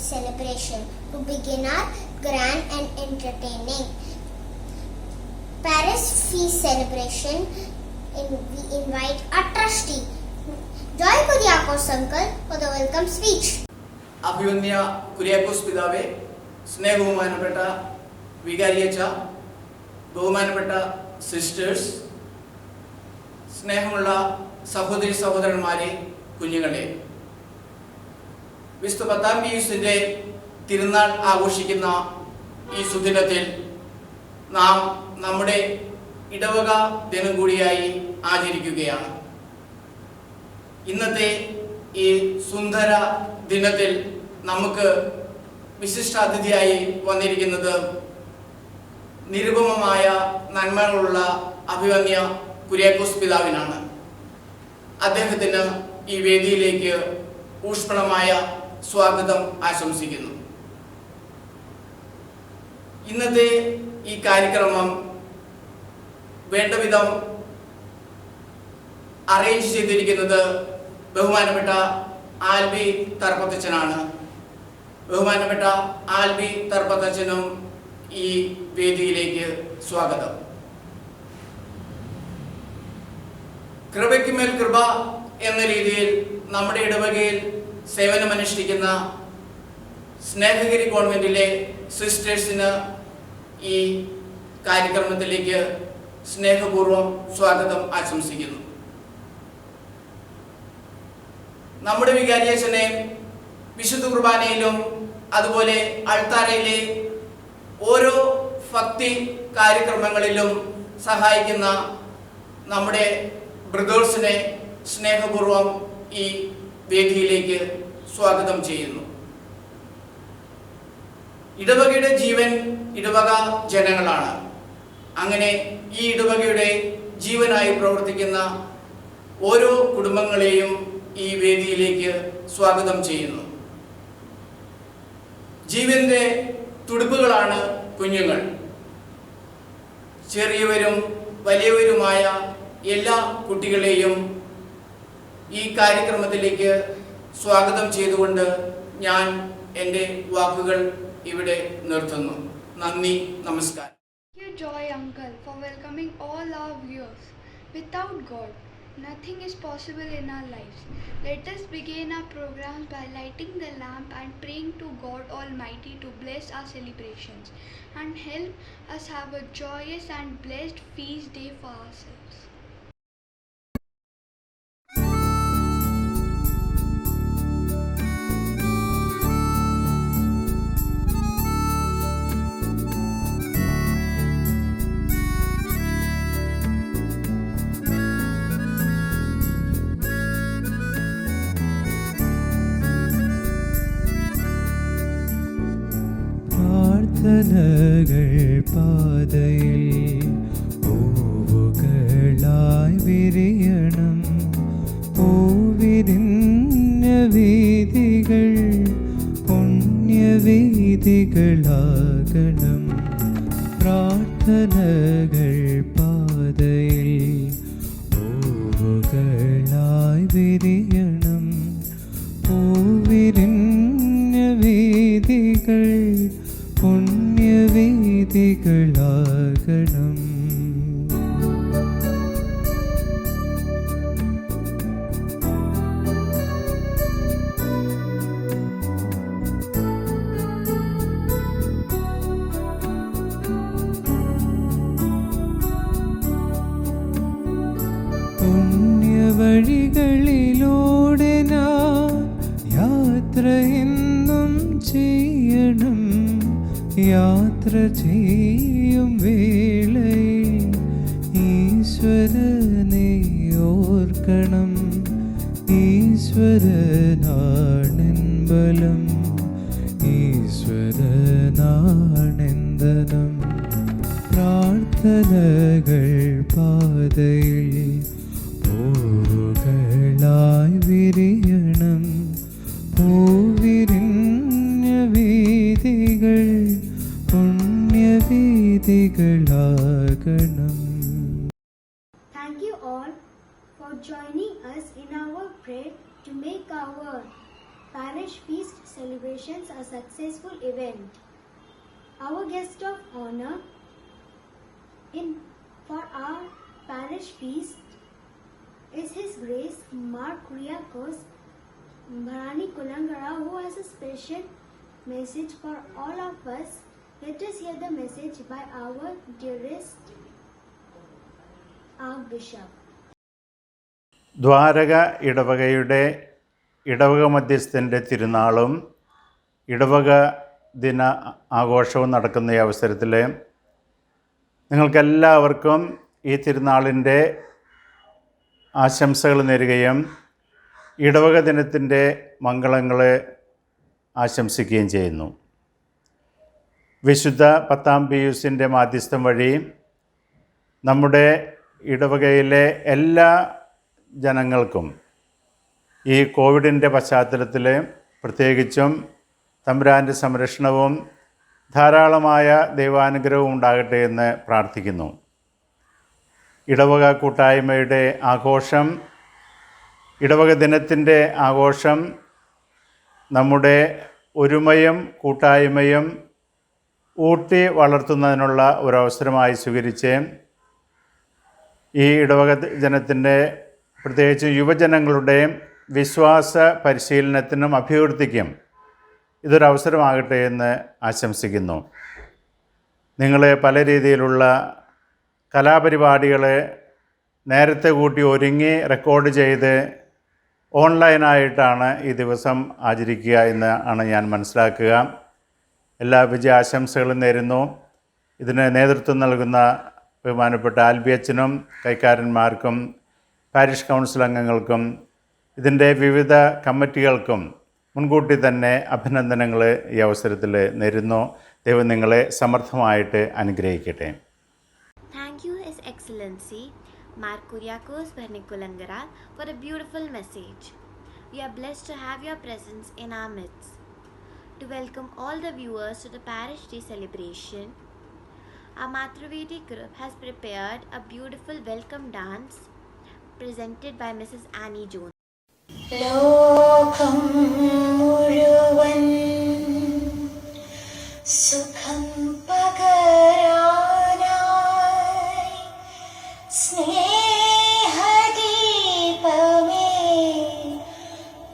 feast celebration. To begin our grand and entertaining Paris feast celebration, we invite our trustee, Joy Kuriakos uncle, for the welcome speech. അഭിവന്യ കുര്യാക്കോസ് പിതാവേ, സ്നേഹബഹുമാനപ്പെട്ട വികാരിയച്ച, ബഹുമാനപ്പെട്ട sisters, സ്നേഹമുള്ള സഹോദരി സഹോദരന്മാരെ, കുഞ്ഞുങ്ങളെ, വിശുദ്ധ പത്താം പീയൂസിന്റെ തിരുനാൾ ആഘോഷിക്കുന്ന ഈ സുദിനത്തിൽ നാം നമ്മുടെ ഇടവക ദിനം കൂടിയായി ആചരിക്കുകയാണ്. ഇന്നത്തെ ഈ സുന്ദര ദിനത്തിൽ നമുക്ക് വിശിഷ്ടാതിഥിയായി വന്നിരിക്കുന്നത് നിരുപമമായ നന്മകളുള്ള അഭിവന്യ കുര്യാക്കോസ് പിതാവിനാണ്. അദ്ദേഹത്തിന് ഈ വേദിയിലേക്ക് ഊഷ്മളമായ സ്വാഗതം ആശംസിക്കുന്നു. ഇന്നത്തെ ഈ കാര്യക്രമം വേണ്ടവിധം അറേഞ്ച് ചെയ്തിരിക്കുന്നത് ബഹുമാനപ്പെട്ട ആൽബി തർപ്പത്തച്ഛനാണ്. ബഹുമാനപ്പെട്ട ആൽബി തർപ്പത്തച്ഛനും ഈ വേദിയിലേക്ക് സ്വാഗതം. കൃപയ്ക്കുമേൽ കൃപ എന്ന രീതിയിൽ നമ്മുടെ ഇടവകയിൽ സേവനമനുഷ്ഠിക്കുന്ന സ്നേഹഗിരി കോൺവെന്റിലെ സിസ്റ്റേഴ്സിന് ഈ കാര്യക്രമത്തിലേക്ക് സ്നേഹപൂർവ്വം സ്വാഗതം ആശംസിക്കുന്നു. നമ്മുടെ വികാരിയച്ഛനെ വിശുദ്ധ കുർബാനയിലും അതുപോലെ അൾത്താരയിലെ ഓരോ ഭക്തി കാര്യക്രമങ്ങളിലും സഹായിക്കുന്ന നമ്മുടെ ബ്രദേഴ്സിനെ സ്നേഹപൂർവ്വം ഈ വേദിയിലേക്ക് സ്വാഗതം ചെയ്യുന്നു. ഇടവകയുടെ ജീവൻ ഇടവക ജനങ്ങളാണ്. അങ്ങനെ ഈ ഇടവകയുടെ ജീവനായി പ്രവർത്തിക്കുന്ന ഓരോ കുടുംബങ്ങളെയും ഈ വേദിയിലേക്ക് സ്വാഗതം ചെയ്യുന്നു. ജീവന്റെ തുടിപ്പുകളാണ് കുഞ്ഞുങ്ങൾ. ചെറിയവരും വലിയവരുമായ എല്ലാ കുട്ടികളെയും ഈ കാര്യക്രമത്തിലേക്ക് സ്വാഗതം ചെയ്തുകൊണ്ട് ഞാൻ എൻ്റെ വാക്കുകൾ ഇവിടെ നിർത്തുന്നു. നന്ദി, നമസ്കാരം. Thank you, Joy Uncle, for welcoming all our viewers. Without God, nothing is possible in our lives. Let us begin our programs by lighting the lamp and praying to God Almighty to bless our celebrations and help us have a joyous and blessed feast day for ourselves. പ്രാർത്ഥനകൾ പാതയിൽ പൂവുകളായി വിരിയണം. പൂവിരിഞ്ഞ വീഥികൾ പുണ്യവീഥികളാകണം. പ്രാർത്ഥനകൾ പാതയിൽ പൂവുകളായി വിരിയണം. പൂവിരിഞ്ഞ വീഥികൾ പുണ്യവീഥികളാകണം. പുണ്യവഴികളിലൂടെ ഞാൻ യാത്ര എന്നും ചെയ്യണം. യാത്ര ചെയ്യും വേളയിൽ ഈശ്വരനെ ഓർക്കണം. ഈശ്വരനാണെൻ ബലം, ഈശ്വരനാണെന്തനം. പ്രാർത്ഥനകൾ പാതയിൽ പൂവുകളായി വിരിയണം. പൂവിരിഞ്ഞ വീഥികൾ പുണ്യവീഥികളാകണം. Thank you all for joining us in our prayer to make our parish feast celebrations a successful event. Our guest of honor for our parish feast is His Grace Mar Kuriakos Bharani Kulangara, who has a special message for all of us. Let us hear the message by our dearest Archbishop. Dwarka ഇടവകയുടെ ഇടവക മധ്യസ്ഥൻ്റെ തിരുനാളും ഇടവക ദിന ആഘോഷവും നടക്കുന്ന ഈ അവസരത്തിൽ നിങ്ങൾക്കെല്ലാവർക്കും ഈ തിരുനാളിൻ്റെ ആശംസകൾ നേരുകയും ഇടവക ദിനത്തിൻ്റെ മംഗളങ്ങൾ ആശംസിക്കുകയും ചെയ്യുന്നു. വിശുദ്ധ 10-ാം പീയൂസിൻ്റെ മാധ്യസ്ഥം വഴി നമ്മുടെ ഇടവകയിലെ എല്ലാ ജനങ്ങൾക്കും ഈ കോവിഡിൻ്റെ പശ്ചാത്തലത്തിൽ പ്രത്യേകിച്ചും തമ്പുരാൻ്റെ സംരക്ഷണവും ധാരാളമായ ദൈവാനുഗ്രഹവും ഉണ്ടാകട്ടെ എന്ന് പ്രാർത്ഥിക്കുന്നു. ഇടവക കൂട്ടായ്മയുടെ ആഘോഷം, ഇടവക ദിനത്തിൻ്റെ ആഘോഷം നമ്മുടെ ഒരുമയും കൂട്ടായ്മയും ഊട്ടി വളർത്തുന്നതിനുള്ള ഒരവസരമായി സ്വീകരിച്ച് ഈ ഇടവക ജനത്തിൻ്റെ പ്രത്യേകിച്ച് യുവജനങ്ങളുടെ വിശ്വാസ പരിശീലനത്തിനും അഭിവൃദ്ധിക്കും ഇതൊരവസരമാകട്ടെ എന്ന് ആശംസിക്കുന്നു. നിങ്ങൾ പല രീതിയിലുള്ള കലാപരിപാടികൾ നേരത്തെ കൂട്ടി ഒരുങ്ങി റെക്കോർഡ് ചെയ്ത് ഓൺലൈനായിട്ടാണ് ഈ ദിവസം ആചരിക്കുക എന്ന് ആണ് ഞാൻ മനസ്സിലാക്കുക. എല്ലാ വിജയാശംസകളും നേരുന്നു. ഇതിന് നേതൃത്വം നൽകുന്ന ബഹുമാനപ്പെട്ട ആൽബി അച്ഛനും കൈക്കാരന്മാർക്കും പാരിഷ് കൗൺസിൽ അംഗങ്ങൾക്കും ഇതിൻ്റെ വിവിധ കമ്മിറ്റികൾക്കും മുൻകൂട്ടി തന്നെ അഭിനന്ദനങ്ങൾ ഈ അവസരത്തിൽ നേരുന്നു. ദൈവം നിങ്ങളെ സമർത്ഥമായിട്ട് അനുഗ്രഹിക്കട്ടെ. Thank you, His Excellency Mar Kuriakos Bharani Kulangara, for a beautiful message. We are blessed to have your presence in our midst. To welcome all the viewers to the Parish Day celebration, our Matravedi group has prepared a beautiful welcome dance presented by Mrs. Annie Jones. ലോകം മുഴുവൻ സുഖം പകരാനായി സ്നേഹദീപമേ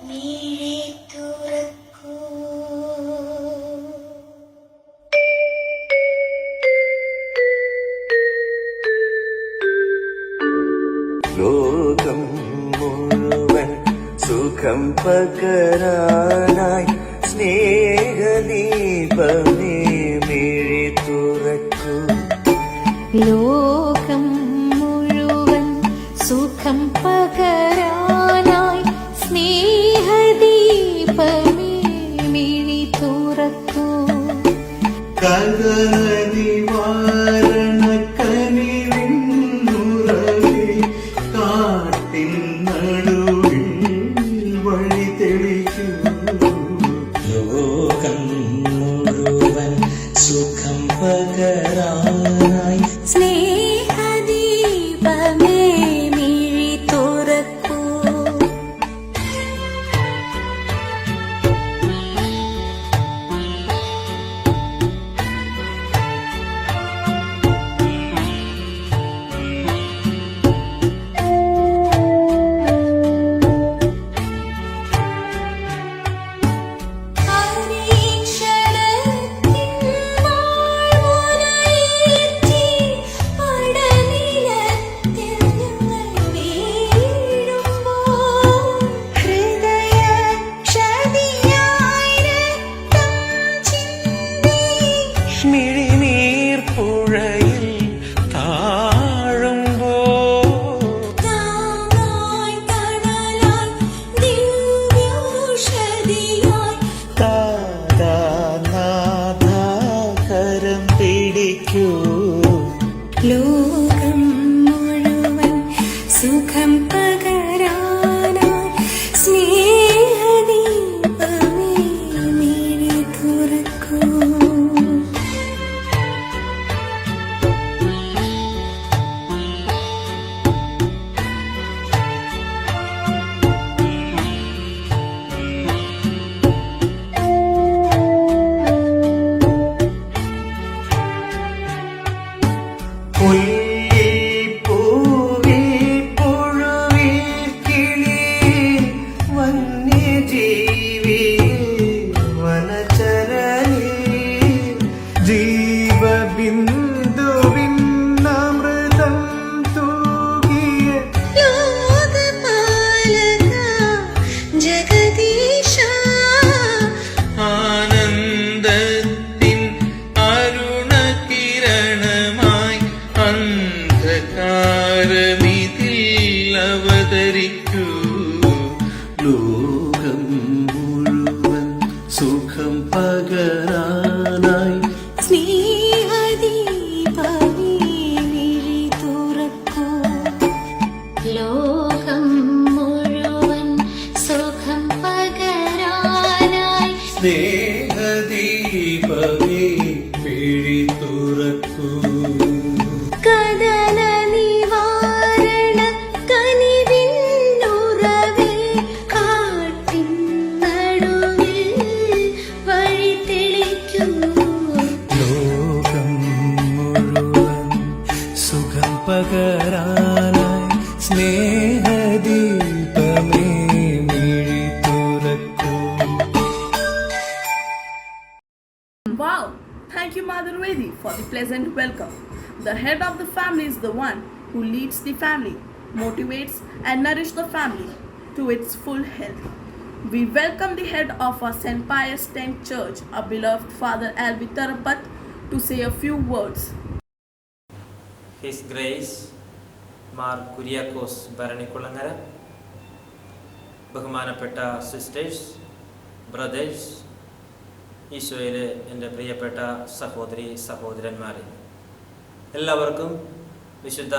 മിഴി തുറക്കൂ. ലോകം മുഴുവൻ സുഖം പകരാനായി സ്നേഹദീപമേ മിഴി തുറക്കൂ. ലോകം മുഴുവൻ സുഖം പകരാനായി സ്നേഹദീപമേ മിഴി തുറക്കൂ. കലനിവാരണക്കനിവിന്നുറവേ കാട്ടിൻ നടുവിൽ വഴി തെളിക്കൂ. ലോകം മുഴുവൻ സുഖം പകരാനായി സ്നേഹദീപമേ മിഴി തുറക്കൂ. മിഴിനീർ പുഴയിൽ താഴുമ്പോ കരം പിടിക്കൂ. ലോകം മുഴുവൻ സുഖം പകരാനായി സ്നേഹദീപമേ മിഴി തുറക്കൂ. പകരാനായി സ്നേഹദീപമേ മിഴി തുറക്കൂ ലോകം മുഴുവൻ സുഖം പകരാനായി സ്നേഹദീപമേ മിഴി തുറക്കൂ കദന നിവാരണ കനിവിന്നുറവേ കാട്ടിൻ നടുവിൽ വഴി തെളിക്കൂ ലോകം മുഴുവൻ സുഖം പകരാനായി സ്നേഹദീപമേ മിഴി തുറക്കൂ. Wow! Thank you, Mother Vedi, for the pleasant welcome. The head of the family is the one who leads the family, motivates and nourishes the family to its full health. We welcome the head of our St. Pius X Church, our beloved Father Albi Tarapat, to say a few words. His Grace Mar Kuriakose Bharanikulangara, ബഹുമാനപ്പെട്ട sisters, brothers, ഈശോയിലെ എൻ്റെ പ്രിയപ്പെട്ട സഹോദരി സഹോദരന്മാരെ, എല്ലാവർക്കും വിശുദ്ധ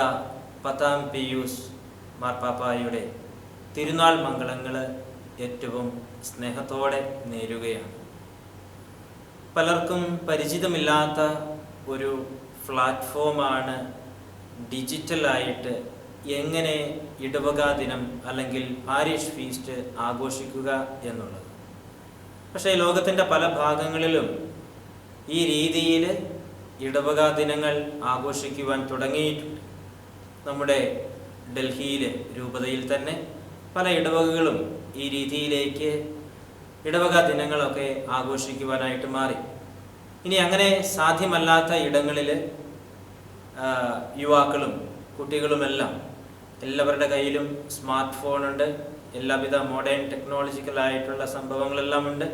10-ാം Pius മാർപ്പാപ്പായുടെ തിരുനാൾ മംഗളങ്ങൾ ഏറ്റവും സ്നേഹത്തോടെ നേരുകയാണ്. പലർക്കും പരിചിതമില്ലാത്ത ഒരു പ്ലാറ്റ്ഫോമാണ് ഡിജിറ്റലായിട്ട് എങ്ങനെ ഇടവകാ ദിനം അല്ലെങ്കിൽ പാരിഷ് ഫീസ്റ്റ് ആഘോഷിക്കുക എന്നുള്ളത്. പക്ഷേ ലോകത്തിൻ്റെ പല ഭാഗങ്ങളിലും ഈ രീതിയിൽ ഇടവകാ ദിനങ്ങൾ ആഘോഷിക്കുവാൻ തുടങ്ങിയിട്ടുണ്ട്. നമ്മുടെ ഡൽഹിയിലെ രൂപതയിൽ തന്നെ പല ഇടവകകളും ഈ രീതിയിലേക്ക് ഇടവകാ ദിനങ്ങളൊക്കെ ആഘോഷിക്കുവാനായിട്ട് മാറി. ഇനി അങ്ങനെ സാധ്യമല്ലാത്ത ഇടങ്ങളിൽ യുവാക്കളും കുട്ടികളുമെല്ലാം എല്ലാവരുടെ കയ്യിലും സ്മാർട്ട് ഫോണുണ്ട്, എല്ലാവിധ മോഡേൺ ടെക്നോളജിക്കലായിട്ടുള്ള സംഭവങ്ങളെല്ലാം ഉണ്ട്.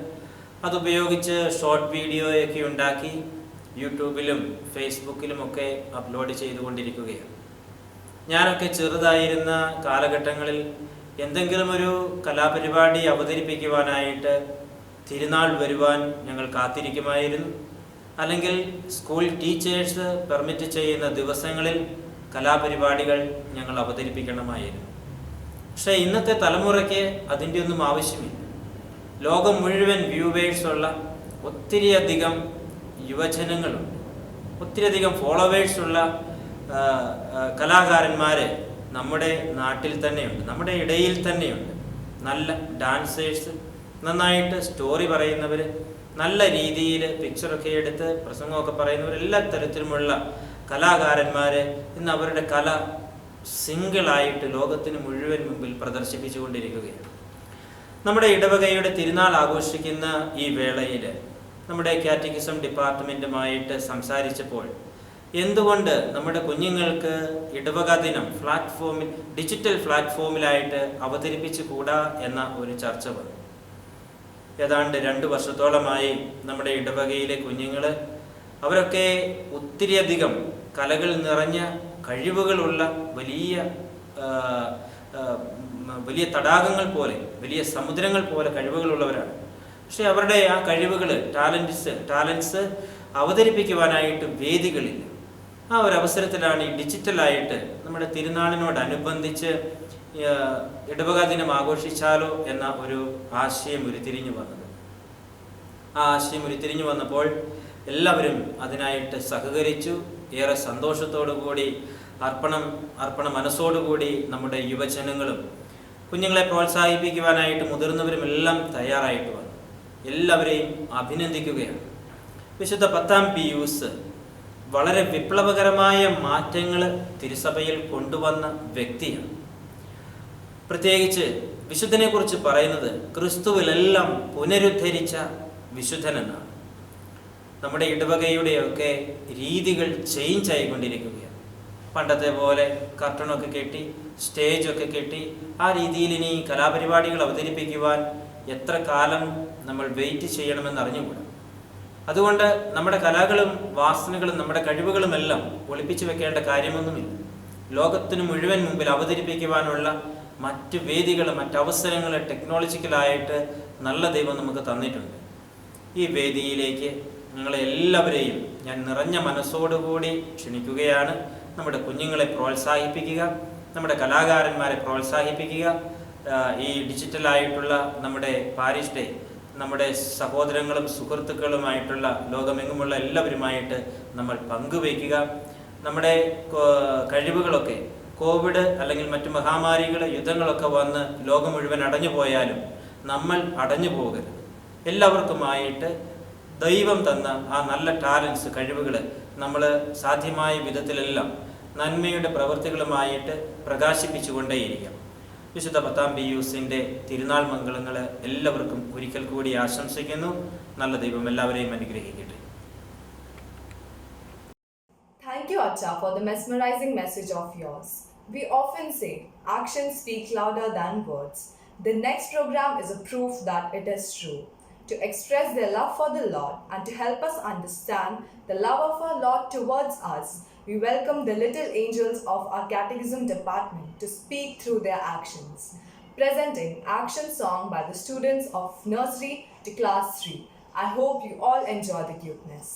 അതുപയോഗിച്ച് ഷോർട്ട് വീഡിയോയൊക്കെ ഉണ്ടാക്കി യൂട്യൂബിലും ഫേസ്ബുക്കിലുമൊക്കെ അപ്ലോഡ് ചെയ്തുകൊണ്ടിരിക്കുകയാണ്. ഞാനൊക്കെ ചെറുതായിരുന്ന കാലഘട്ടങ്ങളിൽ എന്തെങ്കിലും ഒരു കലാപരിപാടി അവതരിപ്പിക്കുവാനായിട്ട് തിരുനാൾ വരുവാൻ ഞങ്ങൾ കാത്തിരിക്കുമായിരുന്നു. അല്ലെങ്കിൽ സ്കൂൾ ടീച്ചേഴ്സ് പെർമിറ്റ് ചെയ്യുന്ന ദിവസങ്ങളിൽ കലാപരിപാടികൾ ഞങ്ങൾ അവതരിപ്പിക്കണമായിരുന്നു. പക്ഷേ ഇന്നത്തെ തലമുറയ്ക്ക് അതിൻ്റെ ഒന്നും ആവശ്യമില്ല. ലോകം മുഴുവൻ വ്യൂവേഴ്സുള്ള ഒത്തിരിയധികം യുവജനങ്ങളുണ്ട്, ഒത്തിരിയധികം ഫോളോവേഴ്സുള്ള കലാകാരന്മാർ നമ്മുടെ നാട്ടിൽ തന്നെയുണ്ട്, നമ്മുടെ ഇടയിൽ തന്നെയുണ്ട്. നല്ല ഡാൻസേഴ്സ്, നന്നായിട്ട് സ്റ്റോറി പറയുന്നവർ, നല്ല രീതിയിൽ പിക്ചറൊക്കെ എടുത്ത് പ്രസംഗമൊക്കെ പറയുന്നവർ, എല്ലാ തരത്തിലുമുള്ള കലാകാരന്മാർ ഇന്ന് അവരുടെ കല സിംഗിളായിട്ട് ലോകത്തിന് മുഴുവൻ മുമ്പിൽ പ്രദർശിപ്പിച്ചുകൊണ്ടിരിക്കുകയാണ്. നമ്മുടെ ഇടവകയുടെ തിരുനാൾ ആഘോഷിക്കുന്ന ഈ വേളയിൽ നമ്മുടെ കാറ്റക്കിസം ഡിപ്പാർട്ട്മെൻറ്റുമായിട്ട് സംസാരിച്ചപ്പോൾ എന്തുകൊണ്ട് നമ്മുടെ കുഞ്ഞുങ്ങൾക്ക് ഇടവക ദിനം പ്ലാറ്റ്ഫോമിൽ, ഡിജിറ്റൽ പ്ലാറ്റ്ഫോമിലായിട്ട് അവതരിപ്പിച്ചു കൂടാ എന്ന ഒരു ചർച്ച വന്നു. ഏതാണ്ട് 2 വർഷത്തോളമായി നമ്മുടെ ഇടവകയിലെ കുഞ്ഞുങ്ങൾ, അവരൊക്കെ ഒത്തിരിയധികം കലകൾ നിറഞ്ഞ കഴിവുകളുള്ള വലിയ തടാകങ്ങൾ പോലെ, വലിയ സമുദ്രങ്ങൾ പോലെ കഴിവുകളുള്ളവരാണ്. പക്ഷെ അവരുടെ ആ കഴിവുകൾ, ടാലൻസ് അവതരിപ്പിക്കുവാനായിട്ട് വേദികളില്ല. ആ ഒരു അവസരത്തിലാണ് ഈ ഡിജിറ്റലായിട്ട് നമ്മുടെ തിരുനാളിനോടനുബന്ധിച്ച് ഇടവക ദിനം ആഘോഷിച്ചാലോ എന്ന ഒരു ആശയം ഉരുത്തിരിഞ്ഞു വന്നത്. ആ ആശയം ഉരുത്തിരിഞ്ഞു വന്നപ്പോൾ എല്ലാവരും അതിനായിട്ട് സഹകരിച്ചു. ഏറെ സന്തോഷത്തോടു കൂടി, അർപ്പണ മനസ്സോടുകൂടി നമ്മുടെ യുവജനങ്ങളും കുഞ്ഞുങ്ങളെ പ്രോത്സാഹിപ്പിക്കുവാനായിട്ട് മുതിർന്നവരും എല്ലാം തയ്യാറായിട്ട് വന്നു. എല്ലാവരെയും അഭിനന്ദിക്കുകയാണ്. വിശുദ്ധ 10-ാം പിയൂസ് വളരെ വിപ്ലവകരമായ മാറ്റങ്ങൾ തിരുസഭയിൽ കൊണ്ടുവന്ന വ്യക്തിയാണ്. പ്രത്യേകിച്ച് വിശുദ്ധനെ കുറിച്ച് പറയുന്നത് ക്രിസ്തുവിലെല്ലാം പുനരുദ്ധരിച്ച വിശുദ്ധനെന്നാണ്. നമ്മുടെ ഇടവകയുടെയൊക്കെ രീതികൾ ചേഞ്ച് ആയിക്കൊണ്ടിരിക്കുകയാണ്. പണ്ടത്തെ പോലെ കർട്ടണൊക്കെ കെട്ടി, സ്റ്റേജൊക്കെ കെട്ടി ആ രീതിയിൽ ഇനി കലാപരിപാടികൾ അവതരിപ്പിക്കുവാൻ എത്ര കാലം നമ്മൾ വെയിറ്റ് ചെയ്യണമെന്ന് അറിഞ്ഞുകൂടാ. അതുകൊണ്ട് നമ്മുടെ കലകളും വാസനകളും നമ്മുടെ കഴിവുകളുമെല്ലാം ഒളിപ്പിച്ചു വെക്കേണ്ട കാര്യമൊന്നുമില്ല. ലോകത്തിന് മുഴുവൻ മുമ്പിൽ അവതരിപ്പിക്കുവാനുള്ള മറ്റ് വേദികൾ, മറ്റവസരങ്ങൾ ടെക്നോളജിക്കലായിട്ട് നല്ല ദൈവം നമുക്ക് തന്നിട്ടുണ്ട്. ഈ വേദിയിലേക്ക് നിങ്ങളെ എല്ലാവരെയും ഞാൻ നിറഞ്ഞ മനസ്സോടുകൂടി ക്ഷണിക്കുകയാണ്. നമ്മുടെ കുഞ്ഞുങ്ങളെ പ്രോത്സാഹിപ്പിക്കുക, നമ്മുടെ കലാകാരന്മാരെ പ്രോത്സാഹിപ്പിക്കുക. ഈ ഡിജിറ്റലായിട്ടുള്ള നമ്മുടെ പാരിഷ് ഡേ നമ്മുടെ സഹോദരങ്ങളും സുഹൃത്തുക്കളുമായിട്ടുള്ള ലോകമെങ്ങുമുള്ള എല്ലാവരുമായിട്ട് നമ്മൾ പങ്കുവയ്ക്കുക. നമ്മുടെ കഴിവുകളൊക്കെ കോവിഡ് അല്ലെങ്കിൽ മറ്റു മഹാമാരികൾ, യുദ്ധങ്ങളൊക്കെ വന്ന് ലോകം മുഴുവൻ അടഞ്ഞു പോയാലും നമ്മൾ അടഞ്ഞു പോകരുത്. എല്ലാവർക്കുമായിട്ട് ദൈവം തന്ന ആ നല്ല ടാലൻസ്, കഴിവുകൾ നമ്മൾ സാധ്യമായ വിധത്തിലെല്ലാം നന്മയുടെ പ്രവൃത്തികളുമായിട്ട് പ്രകാശിപ്പിച്ചുകൊണ്ടേയിരിക്കാം. വിശുദ്ധ 10-ാം പിയൂസിൻ്റെ തിരുനാൾ മംഗളങ്ങൾ എല്ലാവർക്കും ഒരിക്കൽ കൂടി ആശംസിക്കുന്നു. നല്ല ദൈവം എല്ലാവരെയും അനുഗ്രഹിക്കട്ടെ. Thank you, Acha, for the mesmerizing message of yours. We often say actions speak louder than words. The next program is a proof that it is true. To express their love for the Lord and to help us understand the love of our Lord towards us, we welcome the little angels of our Catechism department to speak through their actions. Presenting action song by the students of nursery to class 3. I hope you all enjoy the cuteness.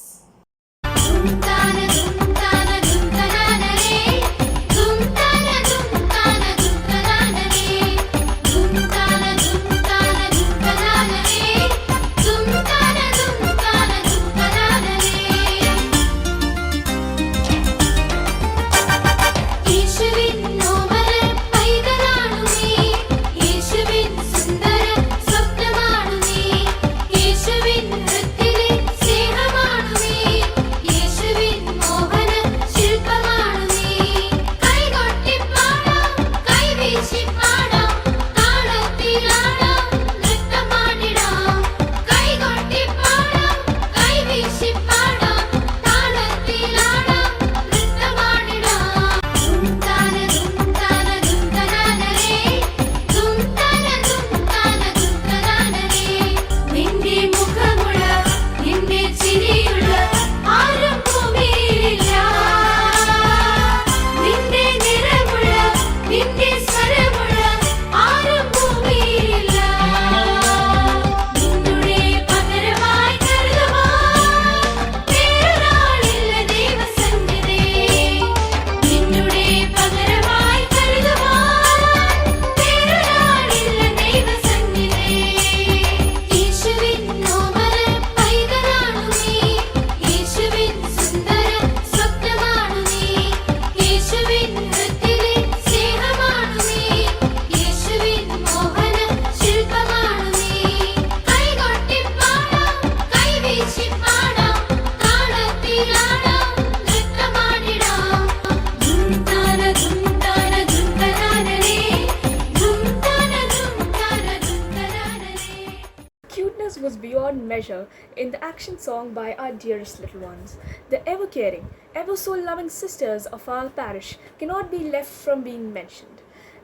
Was beyond measure in the action song by our dearest little ones. The ever-caring, ever-so-loving sisters of our parish cannot be left from being mentioned.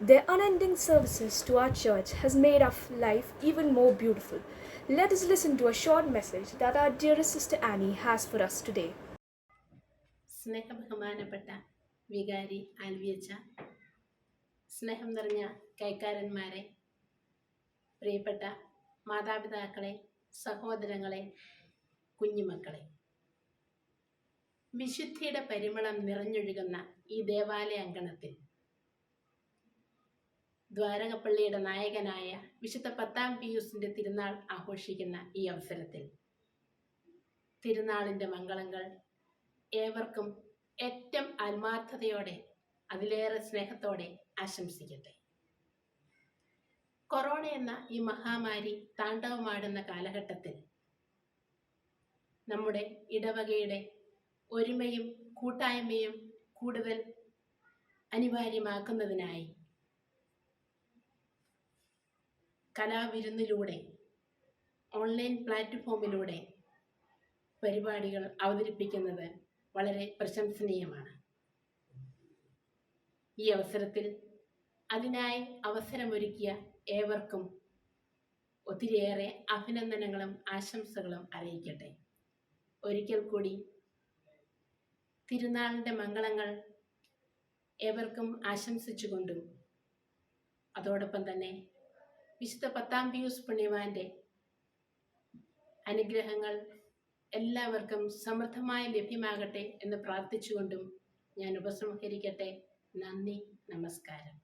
Their unending services to our church has made our life even more beautiful. Let us listen to a short message that our dearest sister Annie has for us today. സ്നേഹബഹുമാനപ്പെട്ട വികാരി ആൽവിയച്ച, സ്നേഹം നിറഞ്ഞ കൈക്കാരന്മാരെ, പ്രിയപ്പെട്ട മാതാപിതാക്കളെ, സഹോദരങ്ങളെ, കുഞ്ഞുമക്കളെ, വിശുദ്ധിയുടെ പരിമളം നിറഞ്ഞൊഴുകുന്ന ഈ ദേവാലയ അങ്കണത്തിൽ ദ്വാരകപ്പള്ളിയുടെ നായകനായ വിശുദ്ധ 10-ാം പിയൂസിൻ്റെ തിരുനാൾ ആഘോഷിക്കുന്ന ഈ അവസരത്തിൽ തിരുനാളിൻ്റെ മംഗളങ്ങൾ ഏവർക്കും ഏറ്റവും ആത്മാർത്ഥതയോടെ, അതിലേറെ സ്നേഹത്തോടെ ആശംസിക്കട്ടെ. കൊറോണ എന്ന ഈ മഹാമാരി താണ്ഡവമാടുന്ന കാലഘട്ടത്തിൽ നമ്മുടെ ഇടവകയുടെ ഒരുമയും കൂട്ടായ്മയും കൂടുതൽ അനിവാര്യമാക്കുന്നതിനായി കലാവിരുന്നിലൂടെ, ഓൺലൈൻ പ്ലാറ്റ്ഫോമിലൂടെ പരിപാടികൾ അവതരിപ്പിക്കുന്നത് വളരെ പ്രശംസനീയമാണ്. ഈ അവസരത്തിൽ അതിനായി അവസരമൊരുക്കിയ ഏവർക്കും ഒത്തിരിയേറെ അഭിനന്ദനങ്ങളും ആശംസകളും അറിയിക്കട്ടെ. ഒരിക്കൽ കൂടി തിരുനാളിൻ്റെ മംഗളങ്ങൾ ഏവർക്കും ആശംസിച്ചുകൊണ്ടും അതോടൊപ്പം തന്നെ വിശുദ്ധ 10-ാം പിയൂസ് പുണ്യവാൻ്റെ അനുഗ്രഹങ്ങൾ എല്ലാവർക്കും സമൃദ്ധമായി ലഭ്യമാകട്ടെ എന്ന് പ്രാർത്ഥിച്ചുകൊണ്ടും ഞാൻ ഉപസംഹരിക്കട്ടെ. നന്ദി, നമസ്കാരം.